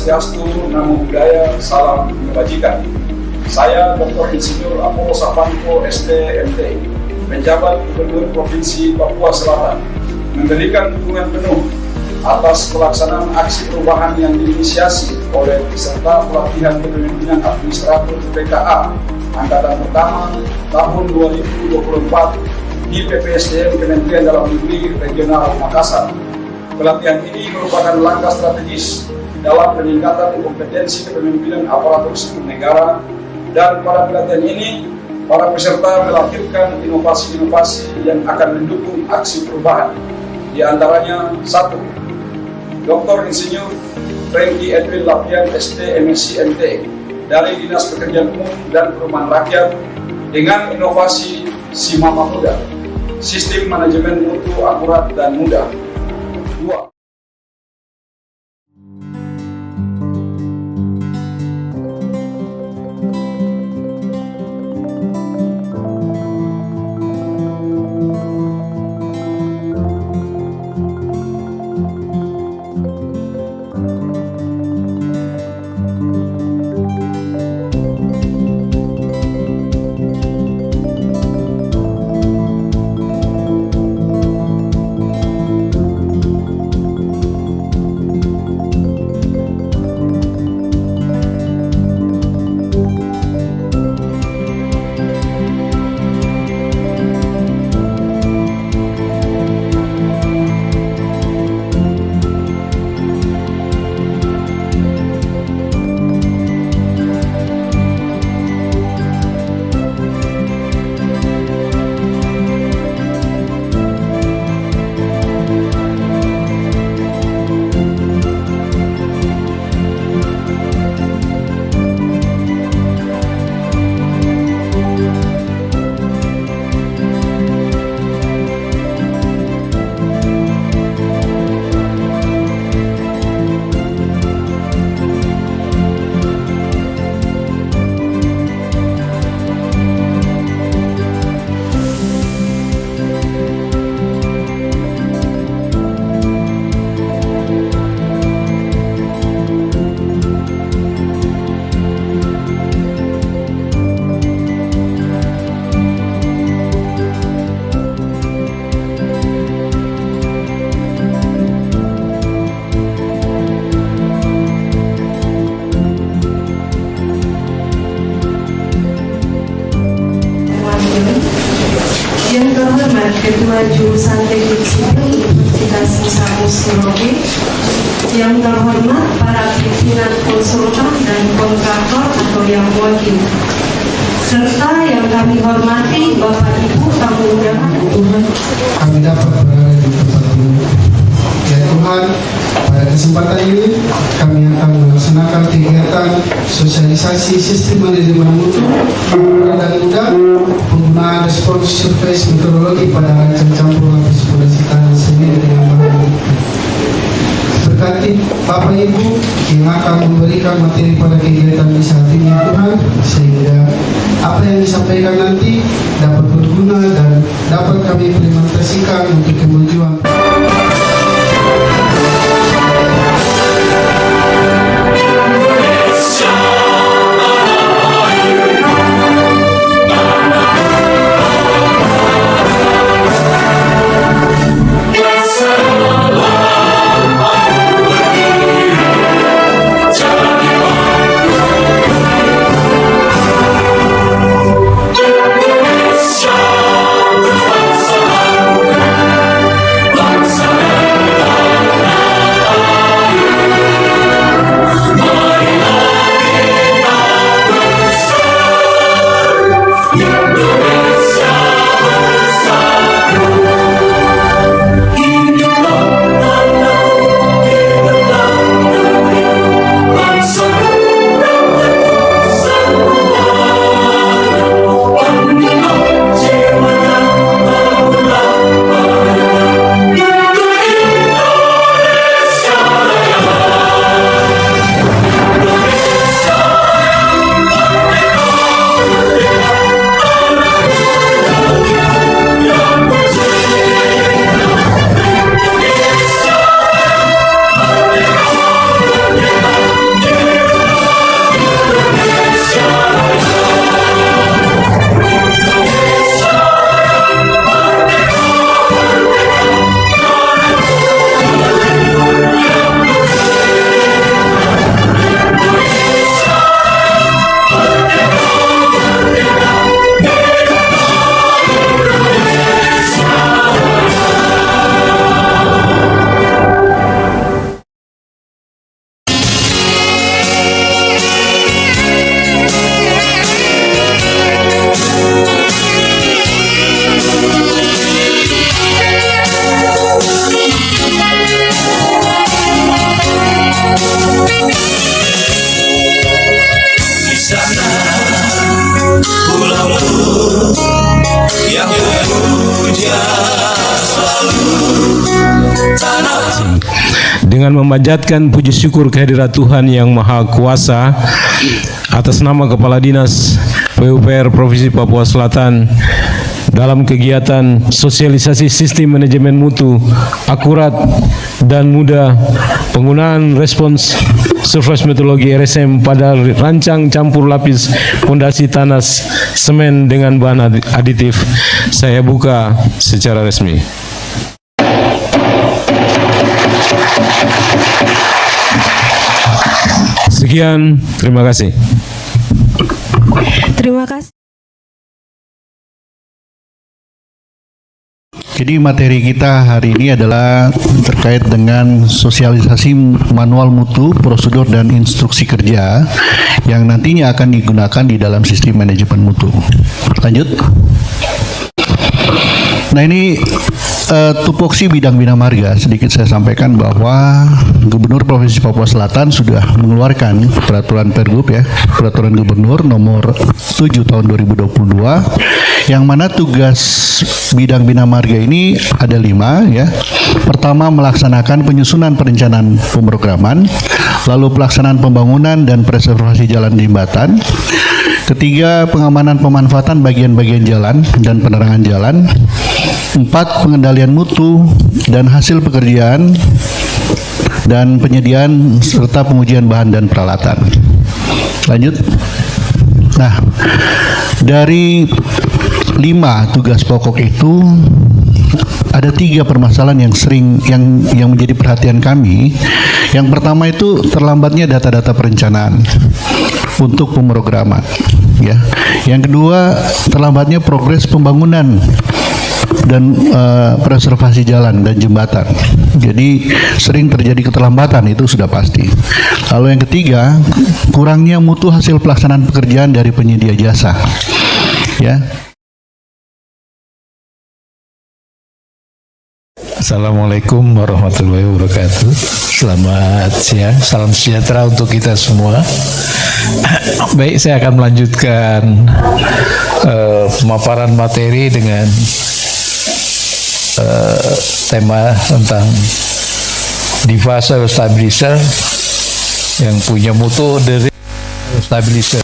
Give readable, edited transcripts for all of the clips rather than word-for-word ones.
Swastiastu, Namo Buddhaya, Salam Kebajikan. Saya Dr. Insinyur Apollo Savanto, ST.MT, penjabat Gubernur Provinsi Papua Selatan, memberikan dukungan penuh atas pelaksanaan aksi perubahan yang diinisiasi oleh peserta pelatihan kepemimpinan administrator PKA Angkatan Pertama tahun 2024 di PPSDM Kementerian Dalam Negeri Regional Makassar. Pelatihan ini merupakan langkah strategis dalam peningkatan kompetensi kepemimpinan aparatur sipil negara, dan pada pelatihan ini para peserta melahirkan inovasi-inovasi yang akan mendukung aksi perubahan. Di antaranya 1. Dr. Insinyur Franky Edwin Lapian, ST.MSc MT dari Dinas Pekerjaan Umum dan Perumahan Rakyat dengan inovasi Simama Muda, sistem manajemen mutu akurat dan mudah. 2. Yang terhormat Ketua Jurusan Teknik Sipil Universitas Musamus Merauke, yang terhormat para pimpinan konsultan dan kontraktor atau yang wakil, serta yang kami hormati Bapak Ibu tamu undangan. Tuhan, kami dapat berada di tempat ini. Ya Tuhan, pada kesempatan ini kami akan melaksanakan kegiatan sosialisasi sistem manajemen mutu dan mudah, penggunaan respons surface meteorologi pada rancang campur lapis fondasi tanah sendiri dengan bahan. Berkati Bapak Ibu yang akan memberikan materi pada kegiatan di saat ini Tuhan, sehingga apa yang disampaikan nanti dapat berguna dan dapat kami implementasikan untuk kemajuan. dengan memanjatkan puji syukur kehadirat Tuhan yang Maha Kuasa, atas nama Kepala Dinas PUPR Provinsi Papua Selatan dalam kegiatan sosialisasi sistem manajemen mutu akurat dan mudah, penggunaan respons surface metodologi RSM pada rancang campur lapis fondasi tanah semen dengan bahan aditif, saya buka secara resmi. Sekian, terima kasih. Terima kasih. Jadi materi kita hari ini adalah terkait dengan sosialisasi manual mutu, prosedur dan instruksi kerja yang nantinya akan digunakan di dalam sistem manajemen mutu. Lanjut. Nah, ini tupoksi bidang bina marga. Sedikit saya sampaikan bahwa Gubernur Provinsi Papua Selatan sudah mengeluarkan peraturan Pergub ya, peraturan Gubernur nomor 7 tahun 2022, yang mana tugas bidang bina marga ini ada 5 ya. Pertama, melaksanakan penyusunan perencanaan pemrograman, lalu pelaksanaan pembangunan dan preservasi jalan jembatan. Ketiga, pengamanan pemanfaatan bagian-bagian jalan dan penerangan jalan. 4, pengendalian mutu dan hasil pekerjaan dan penyediaan serta pengujian bahan dan peralatan. Lanjut. Nah, dari 5 tugas pokok itu ada 3 permasalahan yang sering yang menjadi perhatian kami. Yang pertama itu terlambatnya data-data perencanaan untuk pemrograman ya. Yang kedua, terlambatnya progres pembangunan dan preservasi jalan dan jembatan. Jadi sering terjadi keterlambatan, itu sudah pasti. Lalu yang ketiga, kurangnya mutu hasil pelaksanaan pekerjaan dari penyedia jasa ya. Assalamualaikum warahmatullahi wabarakatuh. Selamat siang, salam sejahtera untuk kita semua. Baik, saya akan melanjutkan pemaparan materi dengan tema tentang DIVA Soil Stabilizer yang punya mutu dari stabilizer,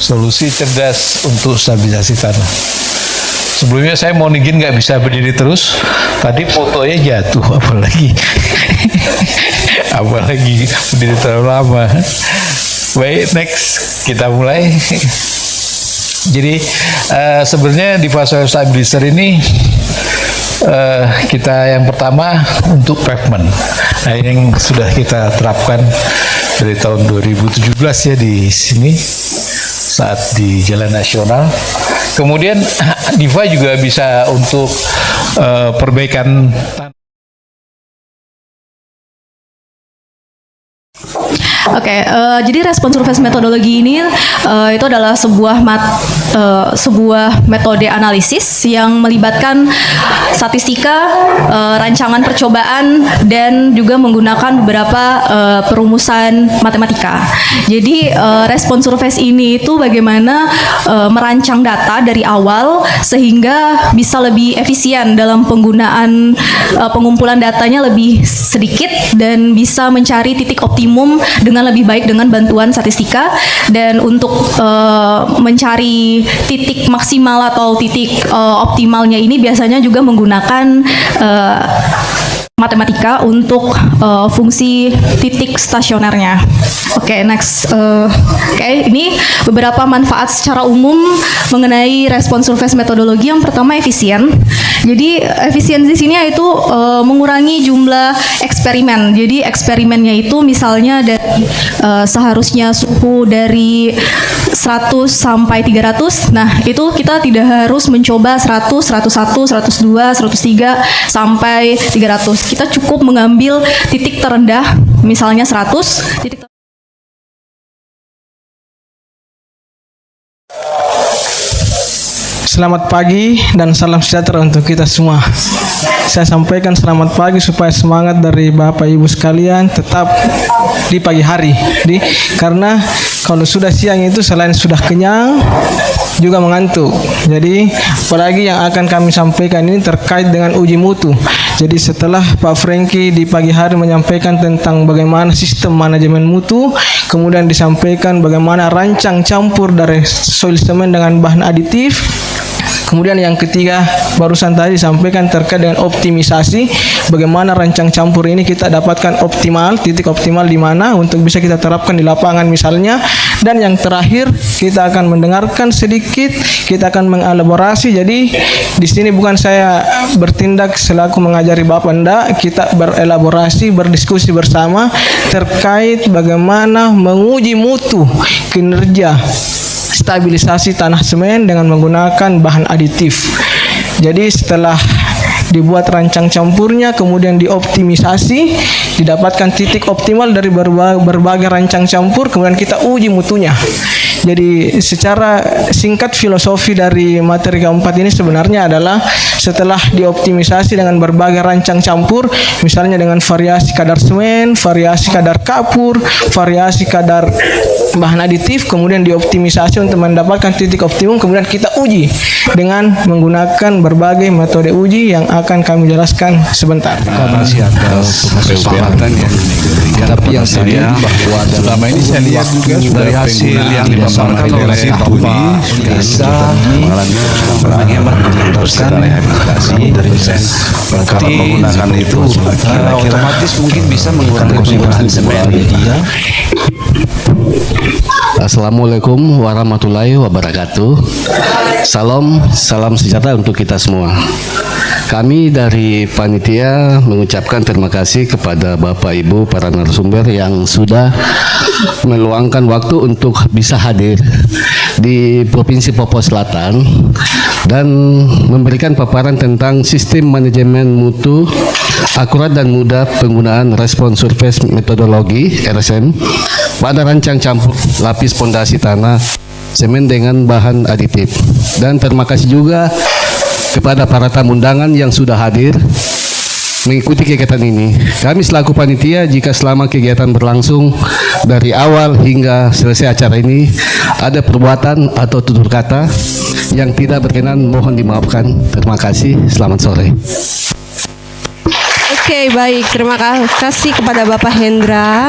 solusi cerdas untuk stabilisasi tanah. Sebelumnya saya mohon izin nggak bisa berdiri terus. Tadi fotonya jatuh, apalagi berdiri terlalu lama. Baik, next kita mulai. Jadi sebenarnya DIVA Soil Stabilizer ini kita yang pertama untuk pavement. Nah, yang sudah kita terapkan dari tahun 2017 ya di sini saat di Jalan Nasional. Kemudian DIVA juga bisa untuk perbaikan tanah. Oke, jadi respon surface metodologi ini itu adalah sebuah metode analisis yang melibatkan statistika, rancangan percobaan, dan juga menggunakan beberapa perumusan matematika. Jadi respon surface ini itu bagaimana merancang data dari awal sehingga bisa lebih efisien dalam penggunaan pengumpulan datanya lebih sedikit dan bisa mencari titik optimum dengan lebih baik dengan bantuan statistika. Dan untuk mencari titik maksimal atau titik optimalnya ini biasanya juga menggunakan matematika untuk fungsi titik stasionernya. Oke, next. Ini beberapa manfaat secara umum mengenai respon surface metodologi. Yang pertama, efisien. Jadi efisiensi sini yaitu mengurangi jumlah eksperimen. Jadi eksperimennya itu misalnya dari seharusnya suhu dari 100 sampai 300. Nah, itu kita tidak harus mencoba 100, 101, 102, 103 sampai 300. Kita cukup mengambil titik terendah, misalnya 100. Selamat pagi dan salam sejahtera untuk kita semua. Saya sampaikan selamat pagi supaya semangat dari Bapak Ibu sekalian tetap di pagi hari. Karena kalau sudah siang itu selain sudah kenyang juga mengantuk. Jadi apalagi yang akan kami sampaikan ini terkait dengan uji mutu. Jadi setelah Pak Franky di pagi hari menyampaikan tentang bagaimana sistem manajemen mutu, kemudian disampaikan bagaimana rancang campur dari soil semen dengan bahan aditif. Kemudian yang ketiga barusan tadi disampaikan terkait dengan optimisasi, bagaimana rancang campur ini kita dapatkan optimal, titik optimal di mana untuk bisa kita terapkan di lapangan misalnya. Dan yang terakhir kita akan mendengarkan sedikit, kita akan mengelaborasi. Jadi di sini bukan saya bertindak selaku mengajari Bapak, enggak, kita berelaborasi, berdiskusi bersama terkait bagaimana menguji mutu kinerja stabilisasi tanah semen dengan menggunakan bahan aditif. Jadi setelah dibuat rancang campurnya, kemudian dioptimisasi, didapatkan titik optimal dari berbagai rancang campur, kemudian kita uji mutunya. Jadi secara singkat filosofi dari materi keempat ini sebenarnya adalah setelah dioptimisasi dengan berbagai rancang campur, misalnya dengan variasi kadar semen, variasi kadar kapur, variasi kadar bahan aditif, kemudian dioptimisasi untuk mendapatkan titik optimum, kemudian kita uji dengan menggunakan berbagai metode uji yang akan kami jelaskan sebentar. Terima kasih atas kesempatan yang tapi yang saya lihat bahwa selama ini saya lihat juga dari hasil yang dipaparkan oleh Bapak bisa orangnya meneruskan rehabilitasi dari desain kalau menggunakan itu otomatis mungkin bisa mengurangi bahan semen dia. Assalamualaikum warahmatullahi wabarakatuh. Salam sejahtera untuk kita semua. Kami dari panitia mengucapkan terima kasih kepada Bapak Ibu para narasumber yang sudah meluangkan waktu untuk bisa hadir di Provinsi Papua Selatan dan memberikan paparan tentang sistem manajemen mutu akurat dan mudah penggunaan respon surface metodologi RSM pada rancang campur lapis pondasi tanah semen dengan bahan aditif. Dan terima kasih juga kepada para tamu undangan yang sudah hadir mengikuti kegiatan ini. Kami selaku panitia, jika selama kegiatan berlangsung dari awal hingga selesai acara ini ada perbuatan atau tutur kata yang tidak berkenan, mohon dimaafkan. Terima kasih. Selamat sore. Oke, baik. Terima kasih kepada Bapak Hendra.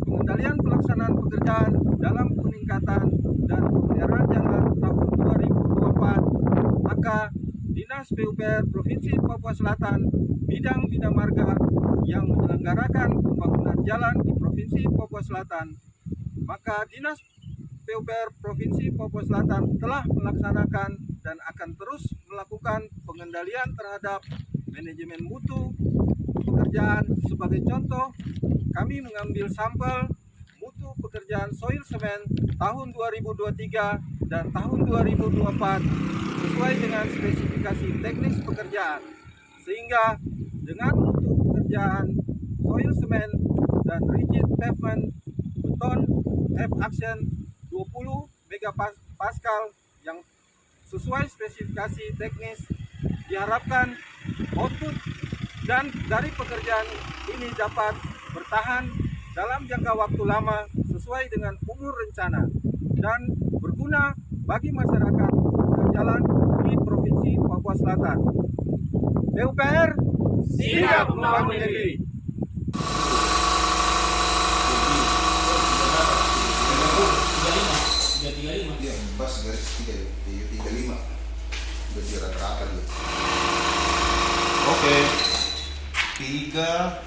Pengendalian pelaksanaan pekerjaan dalam peningkatan dan pemeliharaan jalan tahun 2024, maka Dinas PUPR Provinsi Papua Selatan Bidang Bina Marga yang menyelenggarakan pembangunan jalan di Provinsi Papua Selatan, maka Dinas PUPR Provinsi Papua Selatan telah melaksanakan dan akan terus melakukan pengendalian terhadap manajemen mutu pekerjaan. Sebagai contoh, kami mengambil sampel mutu pekerjaan soil semen tahun 2023 dan tahun 2024 sesuai dengan spesifikasi teknis pekerjaan, sehingga dengan mutu pekerjaan soil semen dan rigid pavement beton F-action 20 megapascal yang sesuai spesifikasi teknis, diharapkan output dan dari pekerjaan ini dapat bertahan dalam jangka waktu lama sesuai dengan umur rencana dan berguna bagi masyarakat jalan di Provinsi Papua Selatan. PUPR siap membangun negeri. Oke, 3,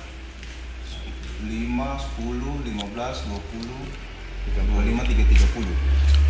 5, 10, 15, 20, 25, 30.